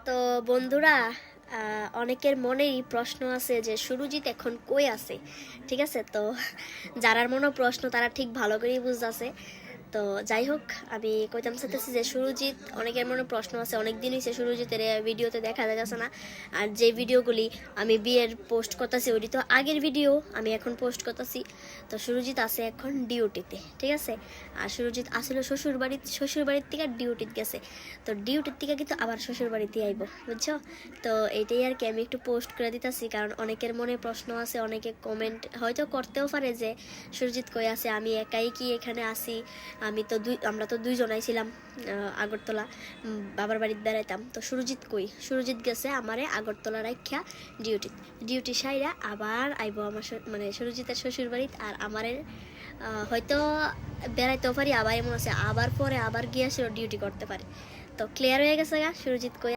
তো বন্ধুরা, অনেকের মনেই প্রশ্ন আছে যে সুরজিৎ এখন কই আছে। ঠিক আছে, তো যারার মনে প্রশ্ন তারা ঠিক ভালো করেই বুঝতেছে। তো যাই হোক, আমি কইতাম চাইতেছি যে সুরজিৎ, অনেকের মনে প্রশ্ন আছে, অনেক দিন হয়েছে সুরজিতের ভিডিওতে দেখা যাচ্ছে না। আর যে ভিডিওগুলি আমি বিয়ের পোস্ট করতেছি ওইটি তো আগের ভিডিও, আমি এখন পোস্ট করতেছি। তো সুরজিৎ আছে এখন ডিউটিতে, ঠিক আছে। আর সুরজিৎ আসলে শ্বশুরবাড়ির থেকে ডিউটিতে গেছে। তো ডিউটির থেকে কিন্তু আবার শ্বশুরবাড়িতে আইব, বুঝছো। তো এইটাই আর কি, আমি একটু পোস্ট করে দিতেছি, কারণ অনেকের মনে প্রশ্ন আছে, অনেকে কমেন্ট হয়তো করতেও পারে যে সুরজিৎ কই আছে, আমি একাই কি এখানে আসি। আমরা তো দুইজনাই ছিলাম আগরতলা, বাবার বাড়িতে বেড়াইতাম। তো সুরজিৎ কই? সুরজিৎ গেছে আমারে আগরতলা রাখিয়া ডিউটি সাইরা আবার আইব আমার মানে সুরজিতের শ্বশুর বাড়িতে। আর আমারে হয়তো বেড়াইতেও পারি, আবার এমন আছে আবার পরে আবার গিয়ে ডিউটি করতে পারে। তো ক্লিয়ার হয়ে গেছে গা সুরজিৎ কই।